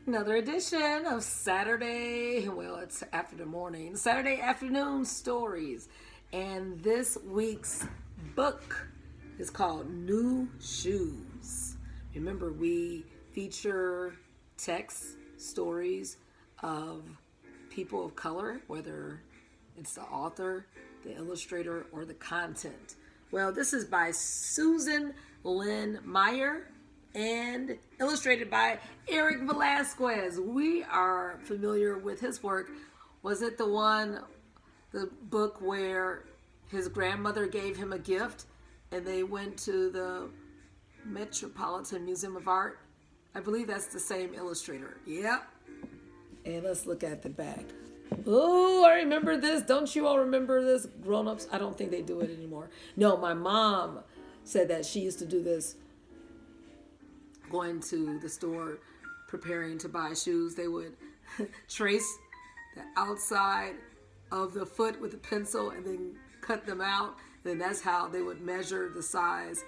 Another edition of it's after the morning, Saturday afternoon stories. And this week's book is called New Shoes. Remember, we feature text stories of people of color, whether it's the author, the illustrator, or the content. Well, this is by Susan Lynn Meyer and illustrated by Eric Velasquez. We are familiar with his work. Was it the book where his grandmother gave him a gift and they went to the Metropolitan Museum of Art? I believe that's the same illustrator. Yep. And let's look at the back. Oh, I remember this. Don't you all remember this? Grown-ups, I don't think they do it anymore. No, my mom said that she used to do this going to the store, preparing to buy shoes. They would trace the outside of the foot with a pencil and then cut them out. And that's how they would measure the size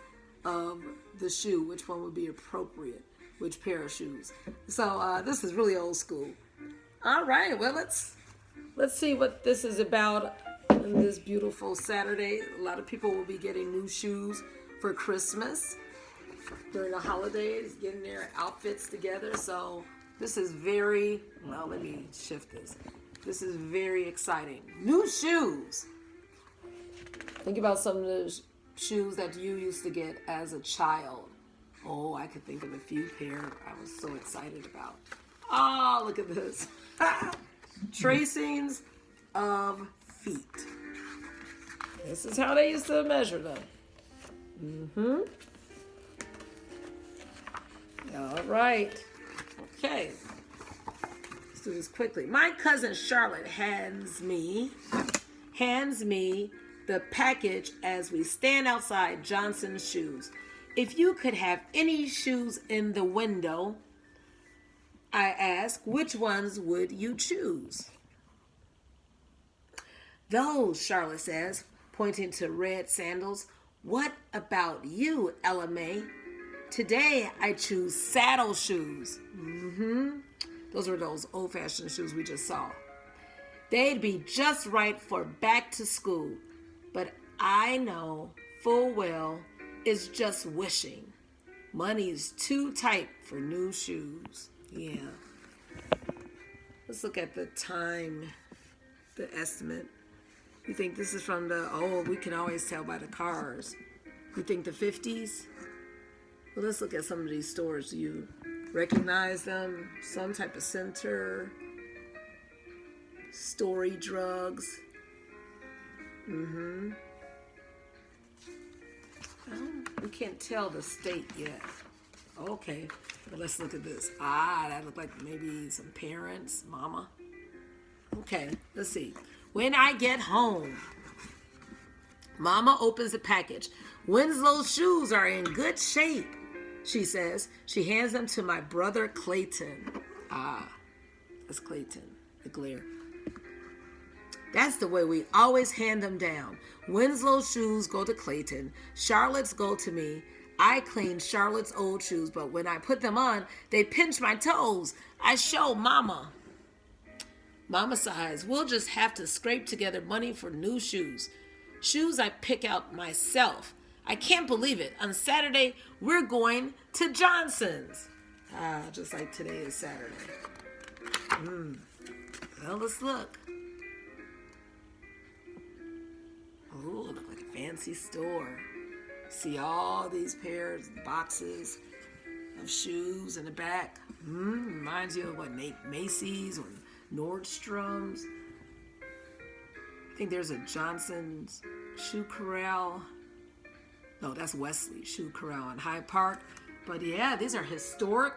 of the shoe, which one would be appropriate, which pair of shoes. So this is really old school. All right, well, let's see what this is about on this beautiful Saturday. A lot of people will be getting new shoes for Christmas during the holidays, getting their outfits together. So this is let me shift this. This is very exciting. New shoes. Think about some of the shoes that you used to get as a child. Oh, I could think of a few pair I was so excited about. Oh, look at this. Tracings of feet. This is how they used to measure them. All right. Okay. Let's do this quickly. My cousin Charlotte hands me the package as we stand outside Johnson's Shoes. If you could have any shoes in the window, I ask, which ones would you choose? Those, Charlotte says, pointing to red sandals. What about you, Ella May? Today, I choose saddle shoes. Those are those old-fashioned shoes we just saw. They'd be just right for back to school, but I know full well it's just wishing. Money's too tight for new shoes. Yeah. Let's look at the time, the estimate. You think this is from we can always tell by the cars. You think the 50s? Well, let's look at some of these stores. Do you recognize them? Some type of center, Story Drugs. We can't tell the state yet. Okay, but let's look at this. That looked like maybe some parents, mama. Okay, let's see. When I get home, Mama opens the package. Winslow's shoes are in good shape, she says. She hands them to my brother Clayton. That's Clayton, the glare. That's the way we always hand them down. Winslow's shoes go to Clayton. Charlotte's go to me. I clean Charlotte's old shoes, but when I put them on, they pinch my toes. I show Mama. Mama sighs. We'll just have to scrape together money for new shoes. Shoes I pick out myself. I can't believe it. On Saturday, we're going to Johnson's. Just like today is Saturday. Well, let's look. Oh, look like a fancy store. See all these pairs, boxes of shoes in the back. Reminds you of what, Macy's or Nordstrom's. I think there's a Johnson's Shoe Corral. No, that's Wesley Shoe Corral in Hyde Park. But yeah, these are historic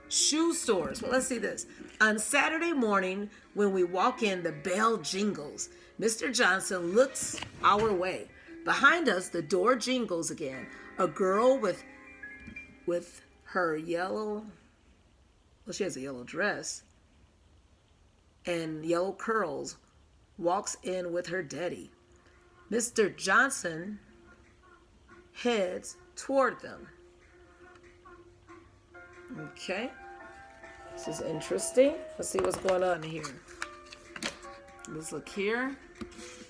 shoe stores. Well, let's see this. On Saturday morning, when we walk in, the bell jingles. Mr. Johnson looks our way. Behind us, the door jingles again. A girl with her yellow, she has a yellow dress and yellow curls, walks in with her daddy. Mr. Johnson heads toward them. Okay. This is interesting. Let's see what's going on here. Let's look here.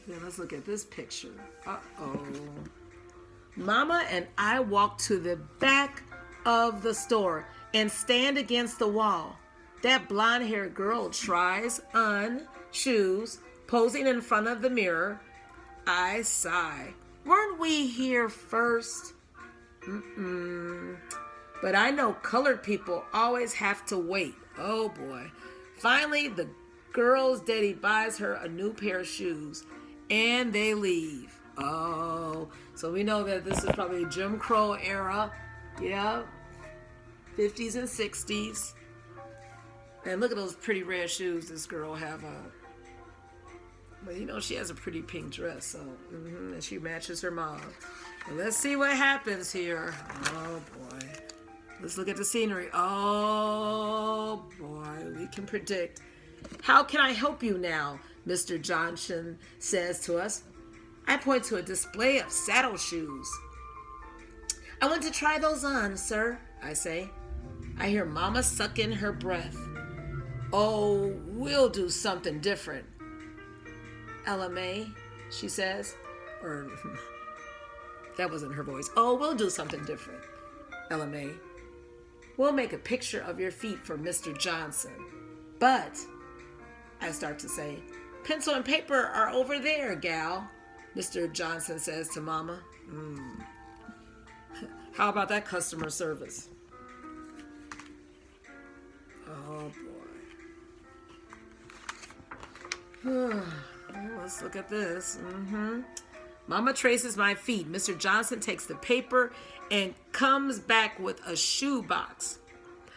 Then let's look at this picture. Uh-oh. Mama and I walk to the back of the store and stand against the wall. That blonde-haired girl tries on shoes, posing in front of the mirror. I sigh. Weren't we here first? But I know colored people always have to wait. Oh boy. Finally, the girl's daddy buys her a new pair of shoes and they leave. Oh, so we know that this is probably Jim Crow era. Yeah, 50s and 60s. And look at those pretty red shoes this girl have on. Well, you know, she has a pretty pink dress, so and she matches her mom. Well, let's see what happens here. Oh boy. Let's look at the scenery. Oh boy, we can predict. How can I help you now? Mr. Johnson says to us. I point to a display of saddle shoes. I want to try those on, sir, I say. I hear Mama suck in her breath. Oh, we'll do something different. Ella May, she says. Or, that wasn't her voice. Oh, we'll do something different. Ella May. We'll make a picture of your feet for Mr. Johnson. But, I start to say, pencil and paper are over there, gal. Mr. Johnson says to Mama. How about that customer service? Oh, boy. Let's look at this. Mama traces my feet. Mr. Johnson takes the paper and comes back with a shoe box.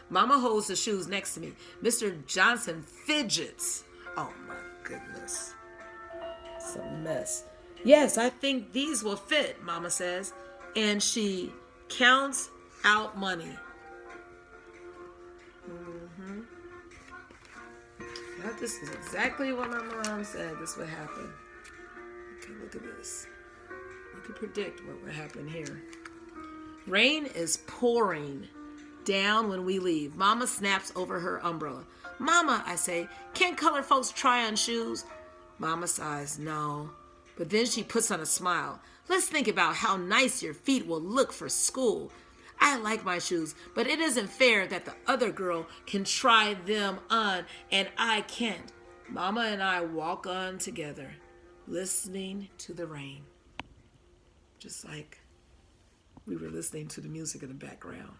Mama holds the shoes next to me. Mr. Johnson fidgets. Oh, my goodness. It's a mess. Yes, I think these will fit, Mama says. And she counts out money. Now, this is exactly what my mom said this would happen. Okay, look at this. You can predict what would happen here. Rain is pouring down when we leave. Mama snaps over her umbrella. Mama, I say, can't colored folks try on shoes? Mama sighs, no. But then she puts on a smile. Let's think about how nice your feet will look for school. I like my shoes, but it isn't fair that the other girl can try them on and I can't. Mama and I walk on together, listening to the rain. Just like we were listening to the music in the background.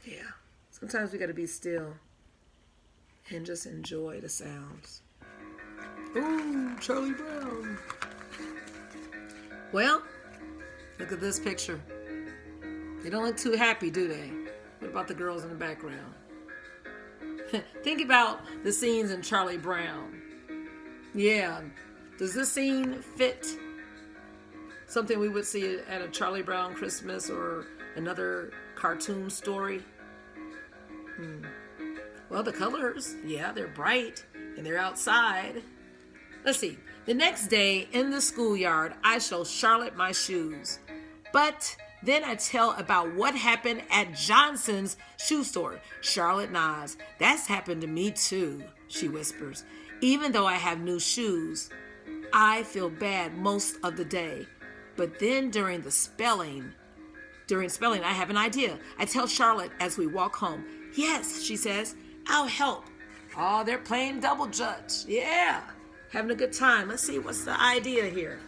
Yeah, sometimes we got to be still and just enjoy the sounds. Ooh, Charlie Brown. Well, look at this picture. They don't look too happy, do they? What about the girls in the background? Think about the scenes in Charlie Brown. Yeah, does this scene fit something we would see at a Charlie Brown Christmas or another cartoon story? Well, the colors, yeah, they're bright and they're outside. Let's see. The next day in the schoolyard, I show Charlotte my shoes. But then I tell about what happened at Johnson's shoe store. Charlotte nods. That's happened to me too, she whispers. Even though I have new shoes, I feel bad most of the day. But then during spelling, I have an idea. I tell Charlotte as we walk home. Yes, she says, I'll help. Oh, they're playing double judge. Yeah, having a good time. Let's see, what's the idea here?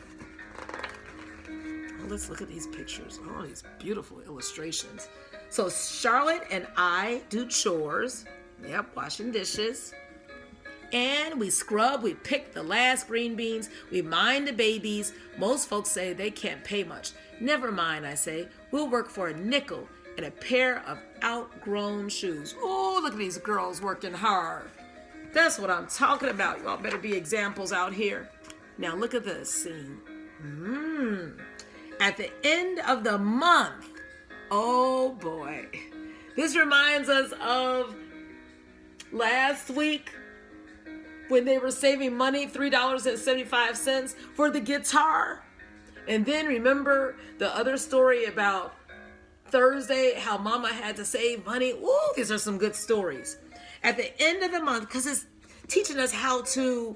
Well, let's look at these pictures. Oh, these beautiful illustrations. So Charlotte and I do chores. Yep, washing dishes. And we scrub, we pick the last green beans, we mind the babies. Most folks say they can't pay much. Never mind, I say. We'll work for a nickel and a pair of outgrown shoes. Oh, look at these girls working hard. That's what I'm talking about. You all better be examples out here. Now look at this scene. At the end of the month, oh boy. This reminds us of last week when they were saving money, $3.75 for the guitar. And then remember the other story about Thursday, how mama had to save money. Ooh, these are some good stories. At the end of the month, because it's teaching us how to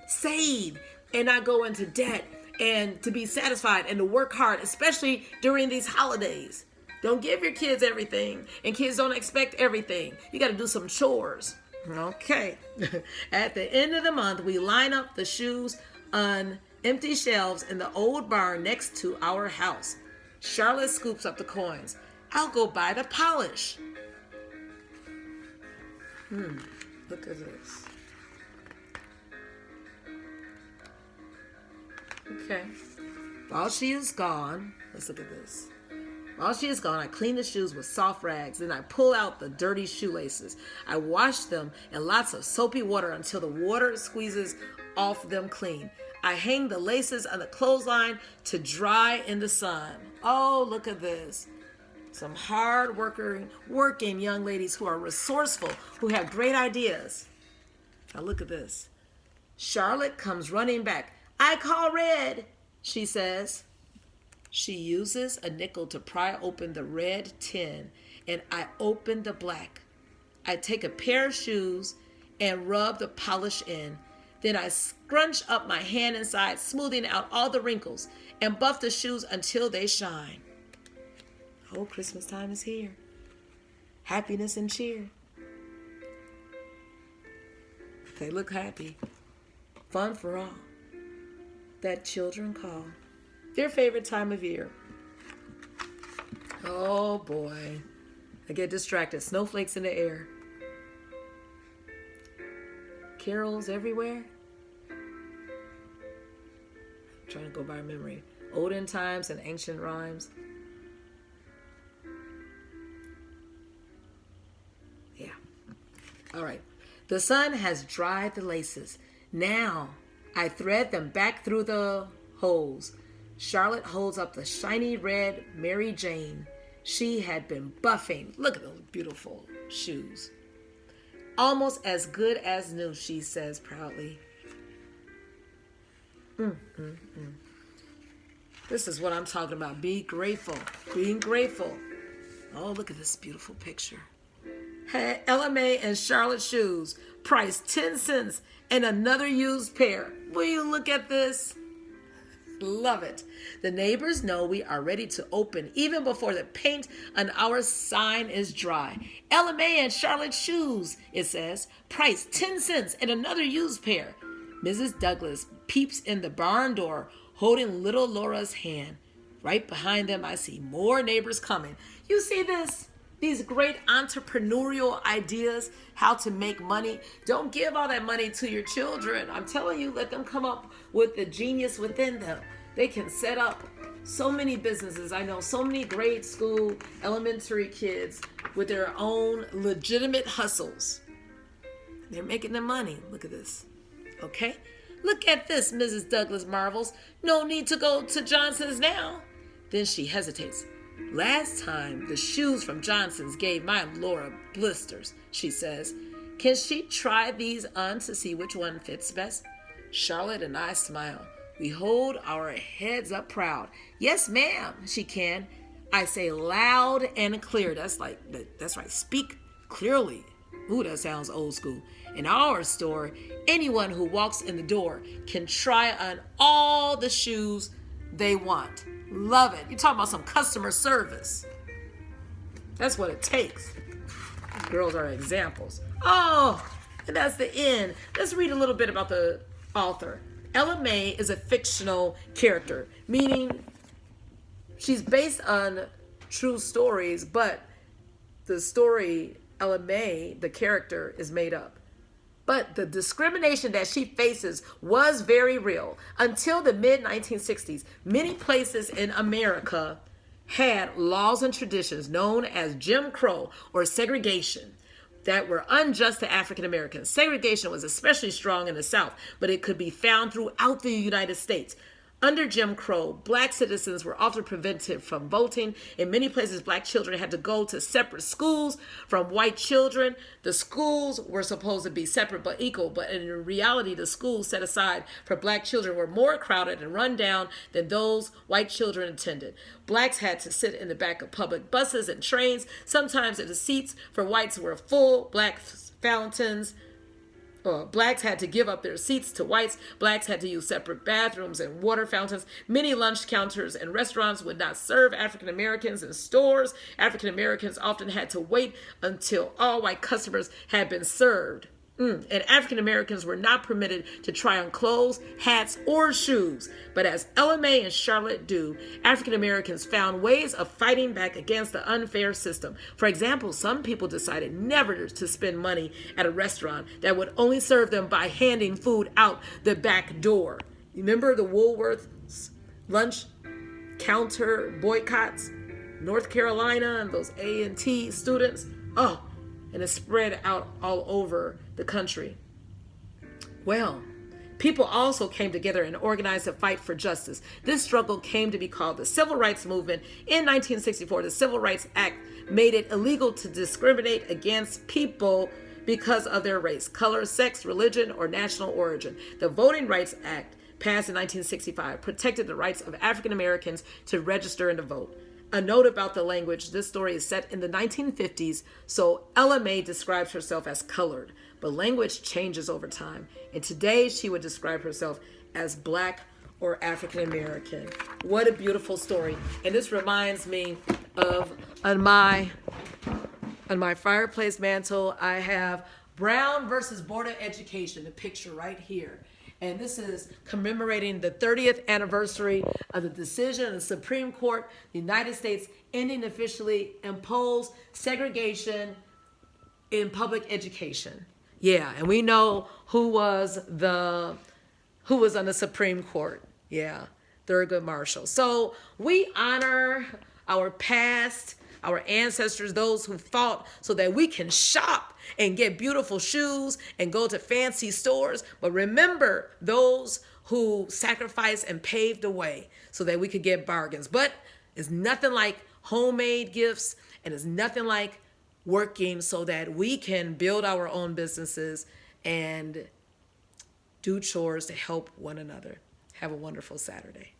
save and not go into debt and to be satisfied and to work hard, especially during these holidays. Don't give your kids everything, and kids don't expect everything. You got to do some chores. Okay. At the end of the month, we line up the shoes on empty shelves in the old barn next to our house. Charlotte scoops up the coins. I'll go buy the polish. Look at this. Okay. While she is gone, let's look at this. While she is gone, I clean the shoes with soft rags. Then I pull out the dirty shoelaces. I wash them in lots of soapy water until the water squeezes off them clean. I hang the laces on the clothesline to dry in the sun. Oh, look at this. Some hard working young ladies who are resourceful, who have great ideas. Now look at this. Charlotte comes running back. I call red, she says. She uses a nickel to pry open the red tin, and I open the black. I take a pair of shoes and rub the polish in. Then I scrunch up my hand inside, smoothing out all the wrinkles, and buff the shoes until they shine. Oh, Christmas time is here. Happiness and cheer. They look happy. Fun for all. That children call their favorite time of year. Oh boy. I get distracted. Snowflakes in the air. Carols everywhere. I'm trying to go by memory. Olden times and ancient rhymes. Yeah. All right. The sun has dried the laces. Now I thread them back through the holes. Charlotte holds up the shiny red Mary Jane. She had been buffing. Look at those beautiful shoes. Almost as good as new, she says proudly. This is what I'm talking about. Be grateful. Being grateful. Oh, look at this beautiful picture. Hey, Ella Mae and Charlotte shoes. Price 10 cents and another used pair. Will you look at this? Love it. The neighbors know we are ready to open even before the paint on our sign is dry. Ella Mae and Charlotte shoes, it says. Price 10 cents and another used pair. Mrs. Douglas peeps in the barn door holding little Laura's hand. Right behind them, I see more neighbors coming. You see this? These great entrepreneurial ideas, how to make money. Don't give all that money to your children. I'm telling you, let them come up with the genius within them. They can set up so many businesses. I know so many grade school, elementary kids with their own legitimate hustles. They're making their money. Look at this. Okay? Look at this, Mrs. Douglas marvels. No need to go to Johnson's now. Then she hesitates. Last time, the shoes from Johnson's gave my Laura blisters, she says. Can she try these on to see which one fits best? Charlotte and I smile. We hold our heads up proud. Yes, ma'am, she can. I say loud and clear. That's right. Speak clearly. Ooh, that sounds old school. In our store, anyone who walks in the door can try on all the shoes they want. Love it. You're talking about some customer service. That's what it takes. These girls are examples. Oh, and that's the end. Let's read a little bit about the author. Ella Mae is a fictional character, meaning she's based on true stories, but the story, Ella Mae, the character, is made up. But the discrimination that she faces was very real. Until the mid-1960s, many places in America had laws and traditions known as Jim Crow or segregation that were unjust to African Americans. Segregation was especially strong in the South, but it could be found throughout the United States. Under Jim Crow, black citizens were often prevented from voting. In many places, black children had to go to separate schools from white children. The schools were supposed to be separate but equal, but in reality, the schools set aside for black children were more crowded and run down than those white children attended. Blacks had to sit in the back of public buses and trains. Sometimes the seats for whites were full. Blacks had to give up their seats to whites. Blacks had to use separate bathrooms and water fountains. Many lunch counters and restaurants would not serve African Americans in stores. African Americans often had to wait until all white customers had been served. And African Americans were not permitted to try on clothes, hats, or shoes. But as Ella May and Charlotte do, African Americans found ways of fighting back against the unfair system. For example, some people decided never to spend money at a restaurant that would only serve them by handing food out the back door. Remember the Woolworths lunch counter boycotts? North Carolina and those A&T students? And it spread out all over the country. Well, people also came together and organized a fight for justice. This struggle came to be called the Civil Rights Movement. In 1964, the Civil Rights Act made it illegal to discriminate against people because of their race, color, sex, religion, or national origin. The Voting Rights Act, passed in 1965, protected the rights of African Americans to register and to vote. A note about the language: this story is set in the 1950s, so Ella May describes herself as colored, but language changes over time. And today she would describe herself as black or African American. What a beautiful story. And this reminds me of on my fireplace mantle, I have Brown versus Board of Education, the picture right here. And this is commemorating the 30th anniversary of the decision of the Supreme Court, the United States, ending officially imposed segregation in public education. Yeah, and we know who was on the Supreme Court. Yeah, Thurgood Marshall. So we honor our past, our ancestors, those who fought so that we can shop and get beautiful shoes and go to fancy stores. But remember those who sacrificed and paved the way so that we could get bargains. But it's nothing like homemade gifts, and it's nothing like working so that we can build our own businesses and do chores to help one another. Have a wonderful Saturday.